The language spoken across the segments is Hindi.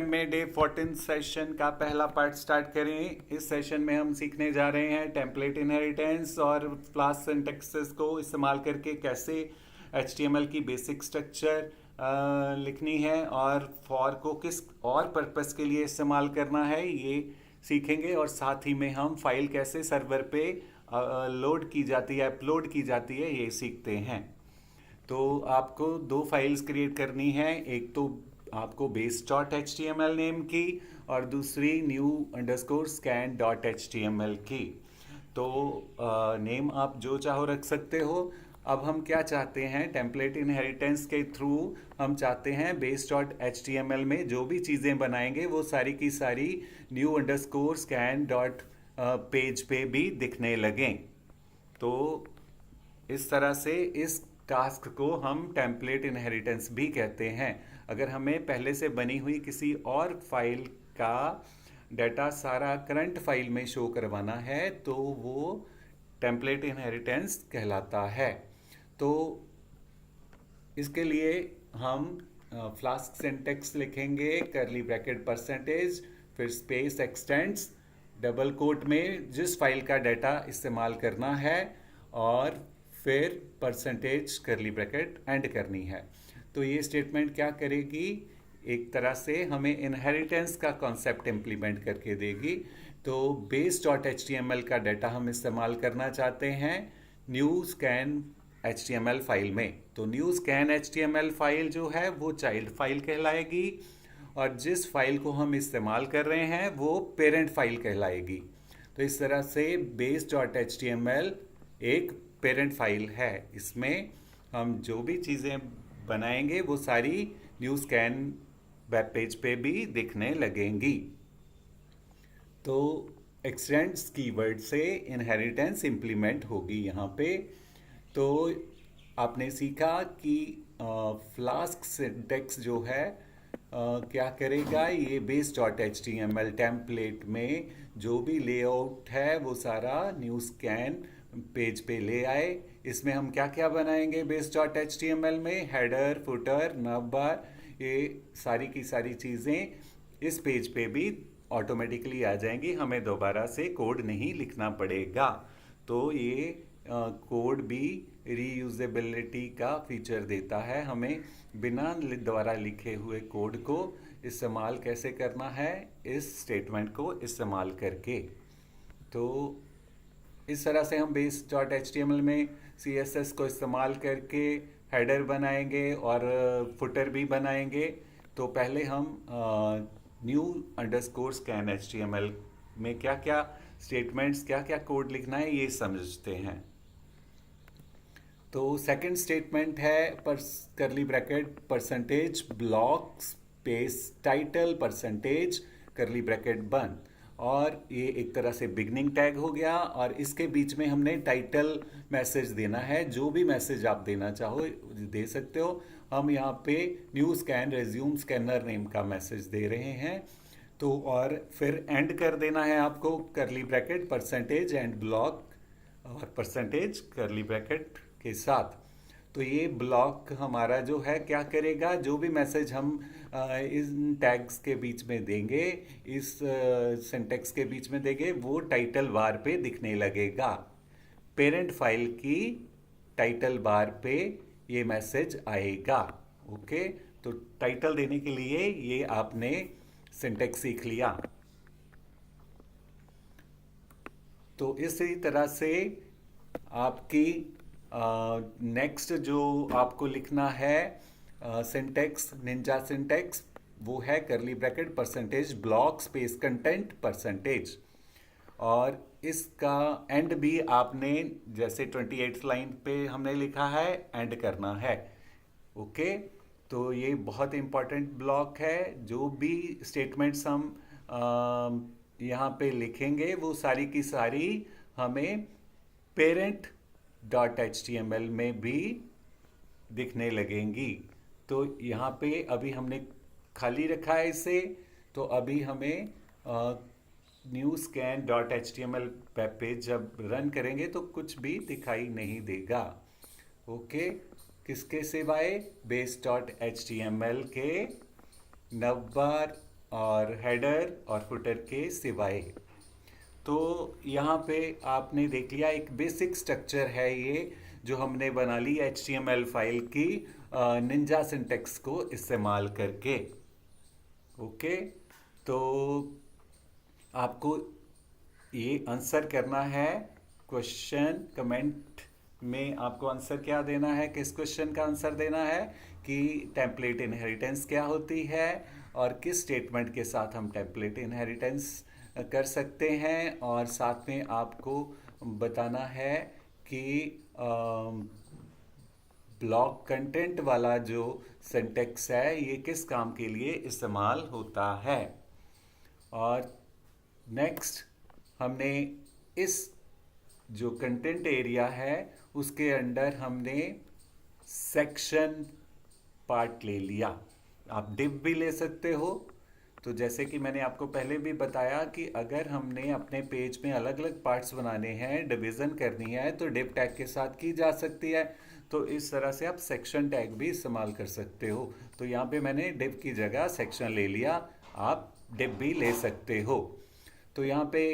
में डे 14 सेशन का पहला पार्ट स्टार्ट करें। इस सेशन में हम सीखने जा रहे हैं टेम्पलेट इनहेरिटेंस और क्लास सिंटैक्सेस को इस्तेमाल करके कैसे HTML की बेसिक स्ट्रक्चर लिखनी है और फॉर को किस और पर्पस के लिए इस्तेमाल करना है ये सीखेंगे। और साथ ही में हम फाइल कैसे सर्वर पे लोड की जाती है, अपलोड की जाती है, ये सीखते हैं। तो आपको दो फाइल्स क्रिएट करनी है, एक तो आपको base dot H T M L name की और दूसरी new underscore scan dot H T M L की। तो नेम आप जो चाहो रख सकते हो। अब हम क्या चाहते हैं, टेम्पलेट इनहेरिटेंस के थ्रू हम चाहते हैं base dot H T M L में जो भी चीज़ें बनाएंगे वो सारी की सारी new underscore scan dot page पे भी दिखने लगें। तो इस तरह से इस टास्क को हम टेम्पलेट इनहेरिटेंस भी कहते हैं। अगर हमें पहले से बनी हुई किसी और फाइल का डाटा सारा करंट फाइल में शो करवाना है तो वो टेम्पलेट इनहेरिटेंस कहलाता है। तो इसके लिए हम फ्लास्क सिंटेक्स लिखेंगे, करली ब्रैकेट परसेंटेज, फिर स्पेस एक्सटेंड्स, डबल कोट में जिस फाइल का डाटा इस्तेमाल करना है, और फिर परसेंटेज करली ब्रैकेट एंड करनी है। तो ये स्टेटमेंट क्या करेगी, एक तरह से हमें इनहेरिटेंस का कॉन्सेप्ट इम्प्लीमेंट करके देगी। तो base dot H T M L का डाटा हम इस्तेमाल करना चाहते हैं new scan H T M L file में। तो new scan H T M L file जो है वो चाइल्ड फाइल कहलाएगी और जिस फाइल को हम इस्तेमाल कर रहे हैं वो पेरेंट फाइल कहलाएगी। तो इस तरह से base dot H T M L एक पेरेंट फाइल है, इसमें हम जो भी चीज़ें बनाएंगे वो सारी न्यू स्कैन वेब पेज पे भी दिखने लगेंगी। तो एक्सटेंड्स कीवर्ड से इनहेरिटेंस इम्प्लीमेंट होगी यहाँ पे। तो आपने सीखा कि फ्लास्क सिंटेक्स जो है क्या करेगा, ये base dot H T M L template में जो भी लेआउट है वो सारा न्यू स्कैन पेज पे ले आए। इसमें हम क्या क्या बनाएंगे base dot H T M L में, हेडर, फुटर, नव बार, ये सारी की सारी चीज़ें इस पेज पे भी ऑटोमेटिकली आ जाएंगी, हमें दोबारा से कोड नहीं लिखना पड़ेगा। तो ये कोड भी रीयूजेबिलिटी का फीचर देता है, हमें बिना द्वारा लिखे हुए कोड को इस्तेमाल कैसे करना है इस स्टेटमेंट को इस्तेमाल करके। तो इस तरह से हम base dot H T M L में सी एस एस को इस्तेमाल करके हेडर बनाएंगे और फुटर भी बनाएंगे। तो पहले हम new underscore scan H T M L में क्या क्या स्टेटमेंट्स, क्या क्या कोड लिखना है ये समझते हैं। तो सेकंड स्टेटमेंट है करली bracket percentage block space title percentage करली ब्रैकेट बंद, और ये एक तरह से बिगनिंग टैग हो गया और इसके बीच में हमने टाइटल मैसेज देना है। जो भी मैसेज आप देना चाहो दे सकते हो। हम यहाँ पे new scan resume scanner name का मैसेज दे रहे हैं। तो और फिर एंड कर देना है आपको करली ब्रैकेट परसेंटेज एंड ब्लॉक और परसेंटेज करली ब्रैकेट के साथ। तो ये ब्लॉक हमारा जो है क्या करेगा, जो भी मैसेज हम इन टैग्स के बीच में देंगे, इस सिंटेक्स के बीच में देंगे, वो टाइटल बार पे दिखने लगेगा। पेरेंट फाइल की टाइटल बार पे ये मैसेज आएगा। ओके, तो टाइटल देने के लिए ये आपने सिंटेक्स सीख लिया। तो इसी तरह से आपकी नेक्स्ट जो आपको लिखना है सिंटेक्स, निंजा सिंटेक्स, वो है करली bracket percentage block space content percentage, और इसका एंड भी आपने जैसे 28 लाइन पे हमने लिखा है एंड करना है। ओके, तो ये बहुत इंपॉर्टेंट ब्लॉक है। जो भी स्टेटमेंट्स हम यहाँ पे लिखेंगे वो सारी की सारी हमें parent dot H T M L में भी दिखने लगेंगी। तो यहाँ पे अभी हमने खाली रखा है इसे, तो अभी हमें new scan dot H T M L web page जब रन करेंगे तो कुछ भी दिखाई नहीं देगा। ओके, किसके सिवाय, base dot H T M L के नवबार और हेडर और फुटर के सिवाय। तो यहाँ पे आपने देख लिया एक बेसिक स्ट्रक्चर है ये जो हमने बना ली HTML फाइल की निंजा सिंटेक्स को इस्तेमाल करके। ओके, तो आपको ये आंसर करना है क्वेश्चन। कमेंट में आपको आंसर क्या देना है, किस क्वेश्चन का आंसर देना है कि टेम्पलेट इनहेरिटेंस क्या होती है और किस स्टेटमेंट के साथ हम टेम्पलेट इनहेरिटेंस कर सकते हैं, और साथ में आपको बताना है कि ब्लॉक कंटेंट वाला जो सिंटेक्स है ये किस काम के लिए इस्तेमाल होता है। और नेक्स्ट हमने इस जो कंटेंट एरिया है उसके अंडर हमने सेक्शन पार्ट ले लिया। आप डिव भी ले सकते हो। तो जैसे कि मैंने आपको पहले भी बताया कि अगर हमने अपने पेज में अलग अलग पार्ट्स बनाने हैं, डिवीज़न करनी है, तो डिव टैग के साथ की जा सकती है। तो इस तरह से आप सेक्शन टैग भी इस्तेमाल कर सकते हो। तो यहाँ पे मैंने डिव की जगह सेक्शन ले लिया, आप डिव भी ले सकते हो। तो यहाँ पे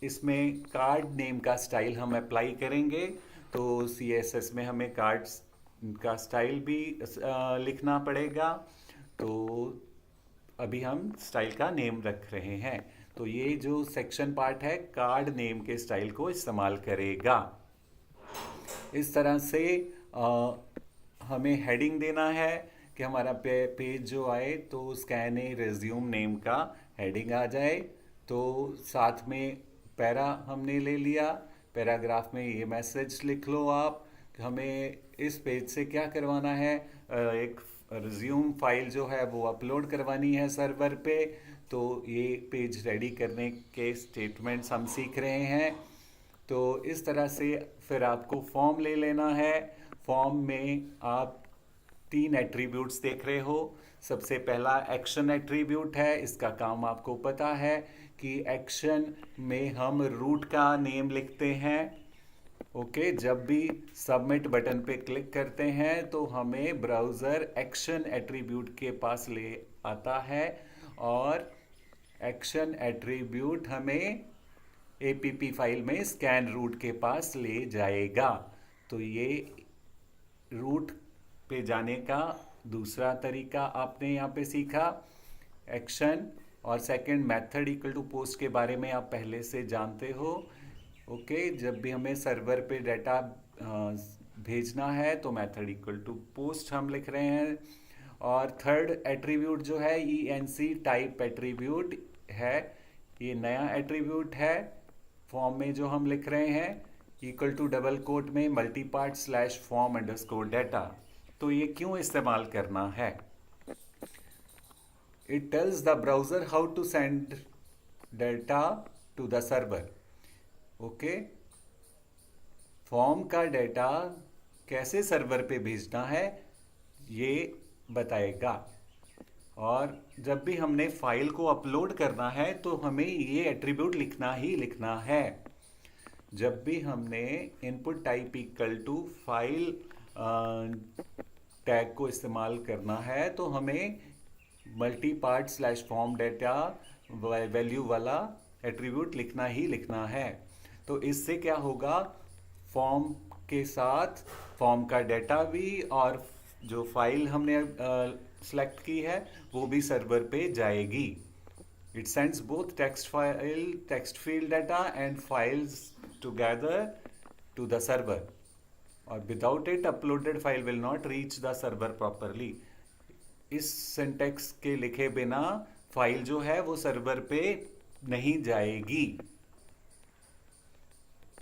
इसमें कार्ड नेम का स्टाइल हम अप्लाई करेंगे। तो CSS में हमें कार्ड्स का स्टाइल भी लिखना पड़ेगा। तो अभी हम स्टाइल का नेम रख रहे हैं। तो ये जो सेक्शन पार्ट है कार्ड नेम के स्टाइल को इस्तेमाल करेगा। इस तरह से हमें हेडिंग देना है कि हमारा पेज जो आए तो स्कैन ए रिज्यूम नेम का हेडिंग आ जाए। तो साथ में पैरा हमने ले लिया, पैराग्राफ में ये मैसेज लिख लो आप, हमें इस पेज से क्या करवाना है, एक रिज्यूम फाइल जो है वो अपलोड करवानी है सर्वर पे। तो ये पेज रेडी करने के स्टेटमेंट्स हम सीख रहे हैं। तो इस तरह से फिर आपको फॉर्म ले लेना है। फॉर्म में आप 3 एट्रीब्यूट्स देख रहे हो। सबसे पहला एक्शन एट्रीब्यूट है, इसका काम आपको पता है कि एक्शन में हम रूट का नेम लिखते हैं। ओके, जब भी सबमिट बटन पे क्लिक करते हैं तो हमें ब्राउज़र एक्शन एट्रीब्यूट के पास ले आता है और एक्शन एट्रीब्यूट हमें APP फाइल में स्कैन रूट के पास ले जाएगा। तो ये रूट पे जाने का दूसरा तरीका आपने यहाँ पे सीखा, एक्शन। और second method equal to post के बारे में आप पहले से जानते हो। ओके, जब भी हमें सर्वर पे डाटा भेजना है तो मेथड इक्वल टू पोस्ट हम लिख रहे हैं। और थर्ड एट्रीब्यूट जो है ENC टाइप एट्रीब्यूट है, ये नया एट्रीब्यूट है फॉर्म में जो हम लिख रहे हैं, इक्वल टू डबल कोट में multipart slash form underscore data. तो ये क्यों इस्तेमाल करना है? It tells the browser how to send data to the server. Okay, form का डाटा कैसे सर्वर पे भेजना है ये बताएगा। और जब भी हमने फाइल को अपलोड करना है तो हमें ये एट्रीब्यूट लिखना ही लिखना है। जब भी हमने input type equal to file tag को इस्तेमाल करना है तो हमें multi part slash form data value वाला एट्रीब्यूट लिखना ही लिखना है। तो इससे क्या होगा, फॉर्म के साथ फॉर्म का डाटा भी और जो फाइल हमने सेलेक्ट की है वो भी सर्वर पे जाएगी। It sends both text field data and files together to the server, और without it uploaded file will not reach the server properly. इस सिंटेक्स के लिखे बिना फाइल जो है वो सर्वर पे नहीं जाएगी।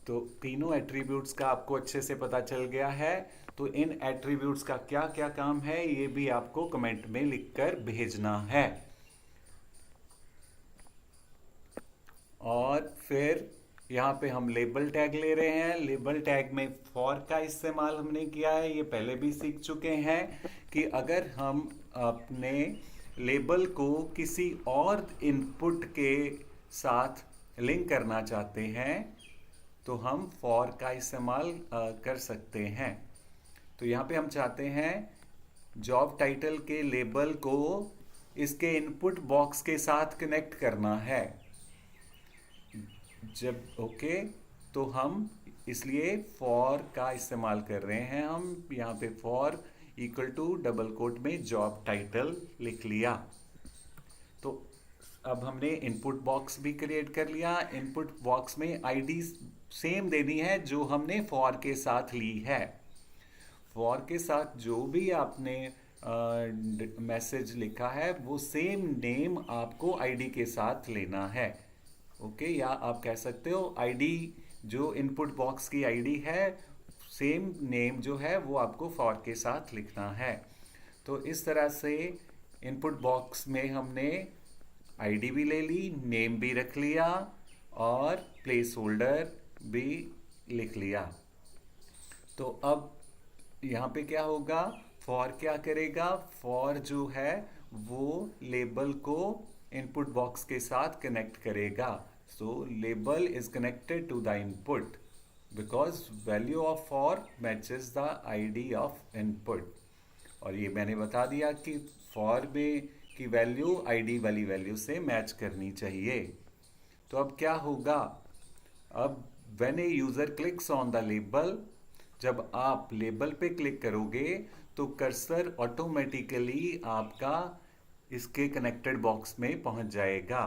तो तीनों एट्रीब्यूट्स का आपको अच्छे से पता चल गया है। तो इन एट्रीब्यूट्स का क्या क्या काम है ये भी आपको कमेंट में लिखकर भेजना है। और फिर यहाँ पे हम लेबल टैग ले रहे हैं। लेबल टैग में फॉर का इस्तेमाल हमने किया है, ये पहले भी सीख चुके हैं कि अगर हम अपने लेबल को किसी और इनपुट के साथ लिंक करना चाहते हैं तो हम फॉर का इस्तेमाल कर सकते हैं। तो यहाँ पे हम चाहते हैं जॉब टाइटल के लेबल को इसके इनपुट बॉक्स के साथ कनेक्ट करना है। जब ओके, तो हम इसलिए फॉर का इस्तेमाल कर रहे हैं। हम यहाँ पे for equal to double quote में जॉब टाइटल लिख लिया। तो अब हमने इनपुट बॉक्स भी क्रिएट कर लिया। इनपुट बॉक्स में आईडी सेम देनी है जो हमने फॉर के साथ ली है। फॉर के साथ जो भी आपने मैसेज लिखा है वो सेम नेम आपको आईडी के साथ लेना है। ओके, या आप कह सकते हो आईडी, जो इनपुट बॉक्स की आईडी है, सेम नेम जो है वो आपको फॉर के साथ लिखना है। तो इस तरह से इनपुट बॉक्स में हमने आईडी भी ले ली, नेम भी रख लिया और प्लेस होल्डर भी लिख लिया। तो अब यहाँ पे क्या होगा, फॉर क्या करेगा, फॉर जो है वो लेबल को इनपुट बॉक्स के साथ कनेक्ट करेगा। So label is connected to the input because value of for matches the ID of input. और ये मैंने बता दिया कि फॉर में की वैल्यू आईडी वाली वैल्यू से मैच करनी चाहिए। तो अब क्या होगा, अब when a user clicks on the label, जब आप लेबल पे क्लिक करोगे तो कर्सर ऑटोमेटिकली आपका इसके कनेक्टेड बॉक्स में पहुंच जाएगा।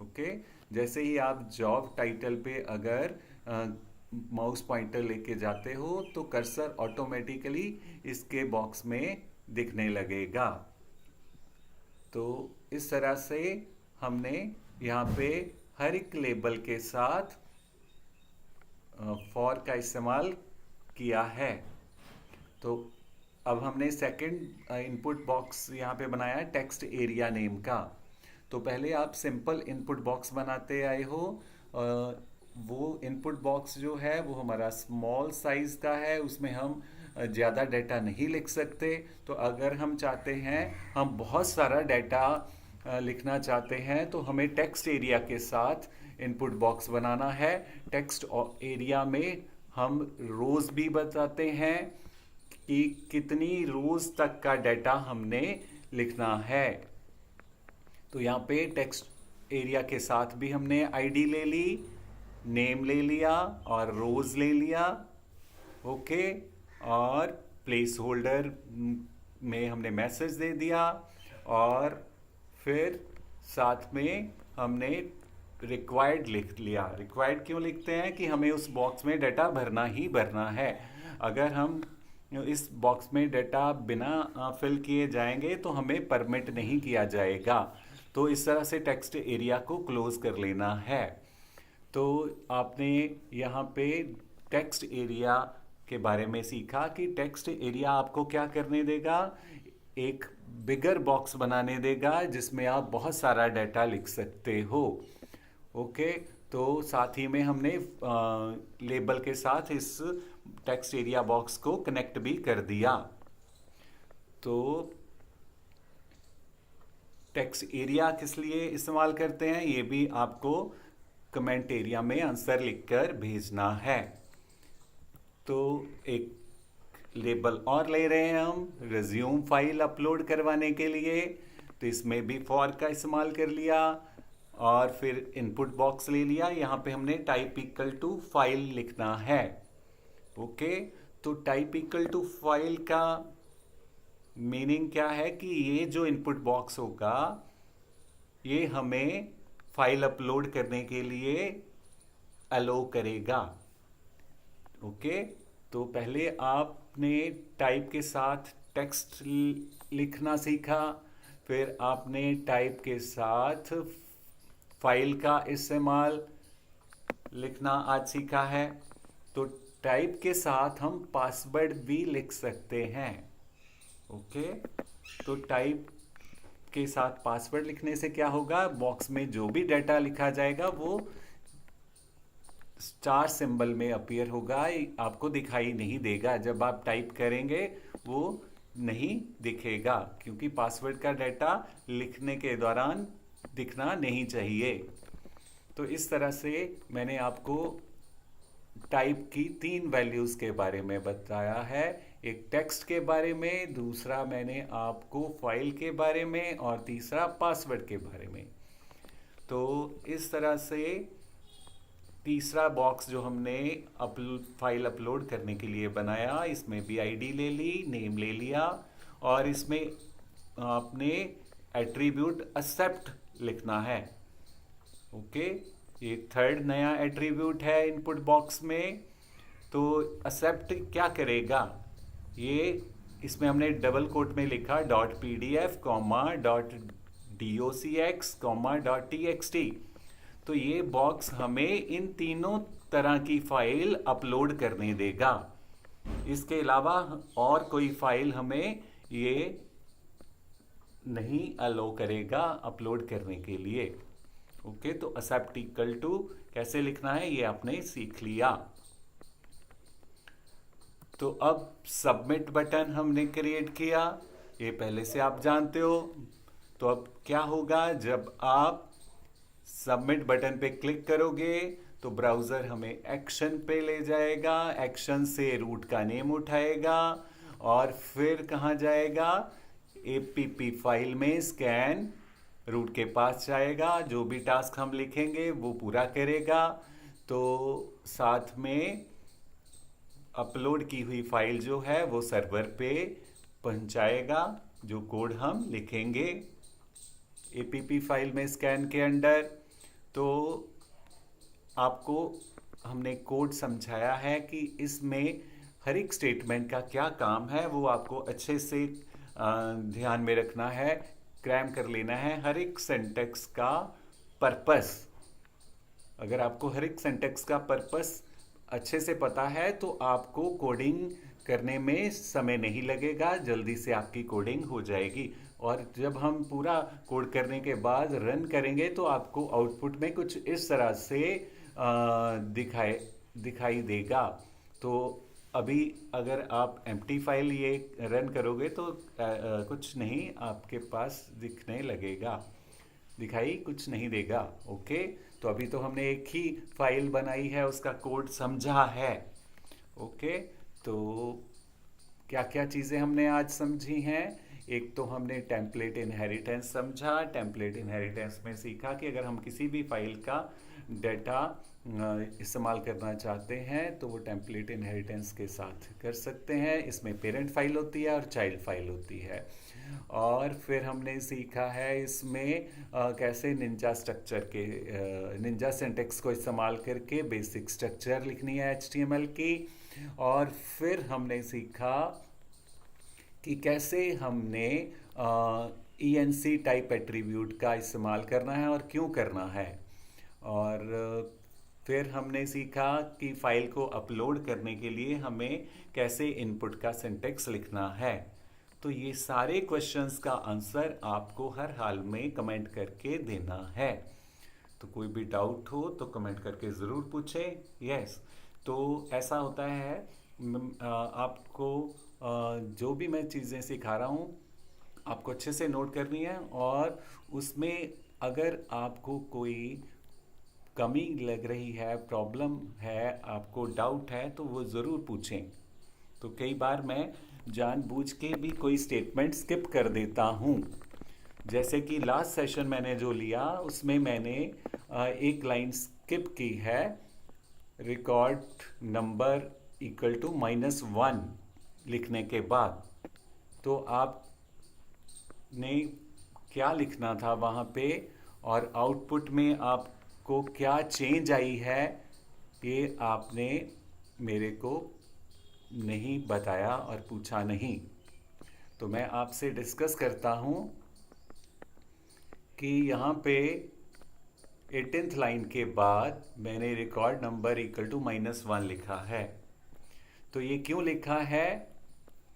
ओके, जैसे ही आप जॉब टाइटल पे अगर माउस पॉइंटर लेके जाते हो तो कर्सर ऑटोमेटिकली इसके बॉक्स में दिखने लगेगा। तो इस तरह से हमने यहाँ पे हर एक लेबल के साथ फॉर का इस्तेमाल किया है। तो अब हमने सेकंड इनपुट बॉक्स यहाँ पे बनाया है टेक्स्ट एरिया नेम का। तो पहले आप सिंपल इनपुट बॉक्स बनाते आए हो। वो इनपुट बॉक्स जो है वो हमारा स्मॉल साइज का है, उसमें हम ज़्यादा डाटा नहीं लिख सकते। तो अगर हम चाहते हैं, हम बहुत सारा डाटा लिखना चाहते हैं, तो हमें टेक्स्ट एरिया के साथ इनपुट बॉक्स बनाना है। टेक्स्ट एरिया में हम रोज भी बताते हैं कि कितनी रोज तक का डाटा हमने लिखना है। तो यहाँ पे टेक्स्ट एरिया के साथ भी हमने आईडी ले ली, नेम ले लिया और रोज ले लिया। ओके, और प्लेस होल्डर में हमने मैसेज दे दिया और फिर साथ में हमने रिक्वायर्ड लिख लिया। रिक्वायर्ड क्यों लिखते हैं कि हमें उस बॉक्स में डाटा भरना ही भरना है। अगर हम इस बॉक्स में डाटा बिना फिल किए जाएंगे तो हमें परमिट नहीं किया जाएगा। तो इस तरह से टेक्स्ट एरिया को क्लोज कर लेना है। तो आपने यहाँ पे टेक्स्ट एरिया के बारे में सीखा कि टेक्स्ट एरिया आपको क्या करने देगा, एक बिगर बॉक्स बनाने देगा जिसमें आप बहुत सारा डाटा लिख सकते हो। ओके, तो साथ ही में हमने लेबल के साथ इस टेक्स्ट एरिया बॉक्स को कनेक्ट भी कर दिया। तो टेक्स्ट एरिया किस लिए इस्तेमाल करते हैं ये भी आपको कमेंट एरिया में आंसर लिखकर भेजना है। तो एक लेबल और ले रहे हैं हम रिज्यूम फाइल अपलोड करवाने के लिए। तो इसमें भी फॉर का इस्तेमाल कर लिया और फिर इनपुट बॉक्स ले लिया। यहाँ पे हमने टाइप इक्वल टू फाइल लिखना है। ओके, तो टाइप इक्वल टू फाइल का मीनिंग क्या है कि ये जो इनपुट बॉक्स होगा ये हमें फाइल अपलोड करने के लिए अलो करेगा। ओके, तो पहले आपने टाइप के साथ टेक्स्ट लिखना सीखा, फिर आपने टाइप के साथ फाइल का इस्तेमाल लिखना आज सीखा है। तो टाइप के साथ हम पासवर्ड भी लिख सकते हैं। ओके, तो टाइप के साथ पासवर्ड लिखने से क्या होगा, बॉक्स में जो भी डाटा लिखा जाएगा वो स्टार सिंबल में अपीयर होगा, आपको दिखाई नहीं देगा। जब आप टाइप करेंगे वो नहीं दिखेगा क्योंकि पासवर्ड का डाटा लिखने के दौरान दिखना नहीं चाहिए। तो इस तरह से मैंने आपको टाइप की 3 वैल्यूज़ के बारे में बताया है। एक टेक्स्ट के बारे में, दूसरा मैंने आपको फाइल के बारे में, और तीसरा पासवर्ड के बारे में। तो इस तरह से तीसरा बॉक्स जो हमने फाइल अपलोड करने के लिए बनाया, इसमें भी आईडी ले ली, नेम ले लिया, और इसमें आपने एट्रीब्यूट एक्सेप्ट लिखना है। ओके, ये थर्ड नया एट्रीब्यूट है इनपुट बॉक्स में। तो एक्सेप्ट क्या करेगा, ये इसमें हमने डबल कोट में लिखा .pdf, .docx, .txt। तो ये बॉक्स हमें इन तीनों तरह की फाइल अपलोड करने देगा। इसके अलावा और कोई फाइल हमें ये नहीं अलो करेगा अपलोड करने के लिए। ओके, तो एक्सेप्ट इक्वल टू कैसे लिखना है ये आपने सीख लिया। तो अब सबमिट बटन हमने क्रिएट किया, ये पहले से आप जानते हो। तो अब क्या होगा, जब आप सबमिट बटन पे क्लिक करोगे तो ब्राउज़र हमें एक्शन पे ले जाएगा, एक्शन से रूट का नेम उठाएगा और फिर कहाँ जाएगा, एपीपी फाइल में स्कैन रूट के पास जाएगा, जो भी टास्क हम लिखेंगे वो पूरा करेगा। तो साथ में अपलोड की हुई फाइल जो है वो सर्वर पे पहुंचाएगा जो कोड हम लिखेंगे एपीपी फाइल में स्कैन के अंदर। तो आपको हमने कोड समझाया है कि इसमें हर एक स्टेटमेंट का क्या काम है, वो आपको अच्छे से ध्यान में रखना है, क्रैम कर लेना है हर एक सिंटैक्स का पर्पस। अगर आपको हर एक सिंटैक्स का पर्पस अच्छे से पता है तो आपको कोडिंग करने में समय नहीं लगेगा, जल्दी से आपकी कोडिंग हो जाएगी। और जब हम पूरा कोड करने के बाद रन करेंगे तो आपको आउटपुट में कुछ इस तरह से दिखाई देगा। तो अभी अगर आप एम्प्टी फाइल ये रन करोगे तो कुछ नहीं आपके पास दिखने लगेगा, दिखाई कुछ नहीं देगा। ओके, तो अभी तो हमने एक ही फाइल बनाई है, उसका कोड समझा है। ओके, तो क्या क्या चीज़ें हमने आज समझी हैं। एक तो हमने टेम्पलेट इनहेरिटेंस समझा। टेम्पलेट इनहेरिटेंस में सीखा कि अगर हम किसी भी फाइल का डाटा इस्तेमाल करना चाहते हैं तो वो टेम्पलेट इनहेरिटेंस के साथ कर सकते हैं। इसमें पेरेंट फाइल होती है और चाइल्ड फाइल होती है। और फिर हमने सीखा है इसमें कैसे निंजा स्ट्रक्चर के निंजा सिंटैक्स को इस्तेमाल करके बेसिक स्ट्रक्चर लिखनी है HTML की। और फिर हमने सीखा कि कैसे हमने ENC टाइप एट्रीब्यूट का इस्तेमाल करना है और क्यों करना है। और फिर हमने सीखा कि फाइल को अपलोड करने के लिए हमें कैसे इनपुट का सिंटैक्स लिखना है। तो ये सारे क्वेश्चंस का आंसर आपको हर हाल में कमेंट करके देना है। तो कोई भी डाउट हो तो कमेंट करके ज़रूर पूछें। यस, तो ऐसा होता है आपको जो भी मैं चीज़ें सिखा रहा हूँ आपको अच्छे से नोट करनी है, और उसमें अगर आपको कोई कमी लग रही है, प्रॉब्लम है, आपको डाउट है तो वो ज़रूर पूछें। तो कई बार मैं जानबूझ के भी कोई स्टेटमेंट स्किप कर देता हूँ, जैसे कि लास्ट सेशन मैंने जो लिया उसमें मैंने एक लाइन स्किप की है, रिकॉर्ड नंबर इक्वल टू -1 लिखने के बाद। तो आपने क्या लिखना था वहाँ पे और आउटपुट में आपको क्या चेंज आई है ये आपने मेरे को नहीं बताया और पूछा नहीं। तो मैं आपसे डिस्कस करता हूँ कि यहाँ पे 18th लाइन के बाद मैंने रिकॉर्ड नंबर इक्वल टू -1 लिखा है। तो ये क्यों लिखा है,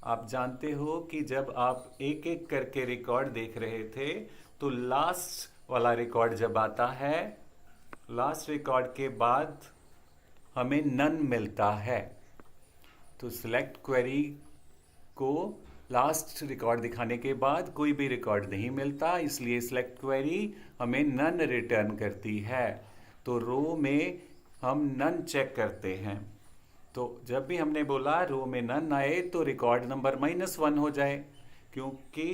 आप जानते हो कि जब आप एक एक करके रिकॉर्ड देख रहे थे तो लास्ट वाला रिकॉर्ड जब आता है, लास्ट रिकॉर्ड के बाद हमें नन मिलता है। तो सिलेक्ट क्वेरी को लास्ट रिकॉर्ड दिखाने के बाद कोई भी रिकॉर्ड नहीं मिलता, इसलिए सिलेक्ट क्वेरी हमें नन रिटर्न करती है। तो रो में हम नन चेक करते हैं। तो जब भी हमने बोला रो में नन आए तो रिकॉर्ड नंबर -1 हो जाए, क्योंकि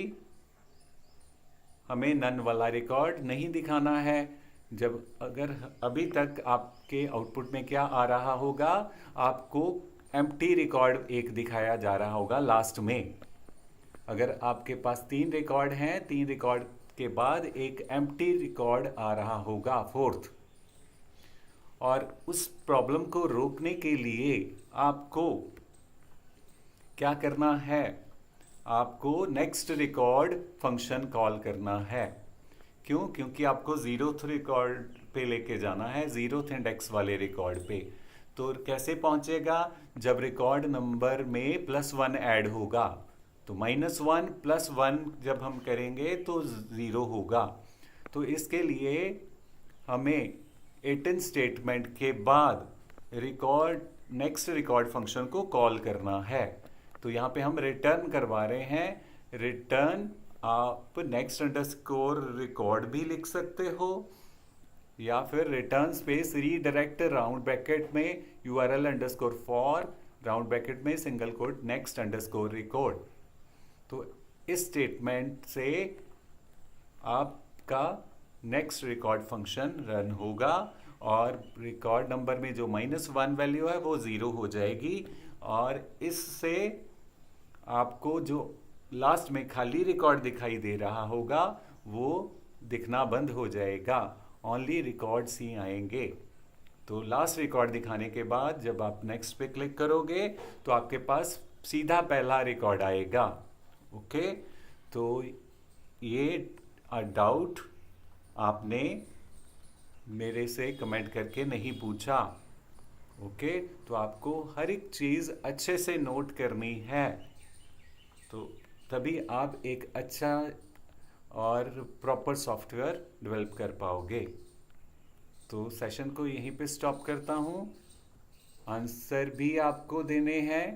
हमें नन वाला रिकॉर्ड नहीं दिखाना है। जब अगर अभी तक आपके आउटपुट में क्या आ रहा होगा, आपको एम्प्टी रिकॉर्ड एक दिखाया जा रहा होगा लास्ट में। अगर आपके पास 3 रिकॉर्ड हैं, 3 रिकॉर्ड के बाद एक एम्प्टी रिकॉर्ड आ रहा होगा, फोर्थ। और उस प्रॉब्लम को रोकने के लिए आपको क्या करना है, आपको नेक्स्ट रिकॉर्ड फंक्शन कॉल करना है। क्यों? क्योंकि आपको 0th रिकॉर्ड पे लेके जाना है, 0th इंडेक्स वाले रिकॉर्ड पे। तो कैसे पहुंचेगा? जब रिकॉर्ड नंबर में +1 ऐड होगा, तो -1 +1 जब हम करेंगे तो 0 होगा। तो इसके लिए हमें 18 स्टेटमेंट के बाद नेक्स्ट रिकॉर्ड फंक्शन को कॉल करना है। तो यहाँ पे हम रिटर्न करवा रहे हैं, रिटर्न, आप नेक्स्ट अंडरस्कोर रिकॉर्ड भी लिख सकते हो, या फिर return space redirect round bracket में URL underscore for round bracket में single quote next underscore record. तो इस स्टेटमेंट से आपका नेक्स्ट रिकॉर्ड फंक्शन रन होगा और रिकॉर्ड नंबर में जो -1 वैल्यू है वो 0 हो जाएगी, और इससे आपको जो लास्ट में खाली रिकॉर्ड दिखाई दे रहा होगा वो दिखना बंद हो जाएगा, ओनली रिकॉर्ड्स ही आएंगे। तो लास्ट रिकॉर्ड दिखाने के बाद जब आप नेक्स्ट पे क्लिक करोगे तो आपके पास सीधा पहला रिकॉर्ड आएगा। ओके, तो ये डाउट आपने मेरे से कमेंट करके नहीं पूछा। ओके, तो आपको हर एक चीज़ अच्छे से नोट करनी है, तो तभी आप एक अच्छा और प्रॉपर सॉफ्टवेयर डेवलप कर पाओगे। तो सेशन को यहीं पे स्टॉप करता हूँ। आंसर भी आपको देने हैं,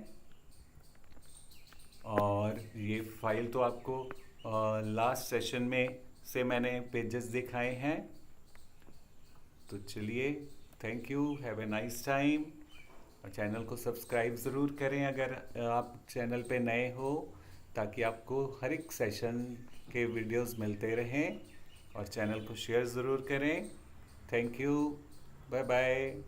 और ये फाइल तो आपको लास्ट सेशन में से मैंने पेजेस दिखाए हैं। तो चलिए, thank you, have a nice time. और चैनल को सब्सक्राइब ज़रूर करें अगर आप चैनल पे नए हो, ताकि आपको हर एक सेशन के वीडियोस मिलते रहें, और चैनल को शेयर ज़रूर करें। Thank you, bye bye.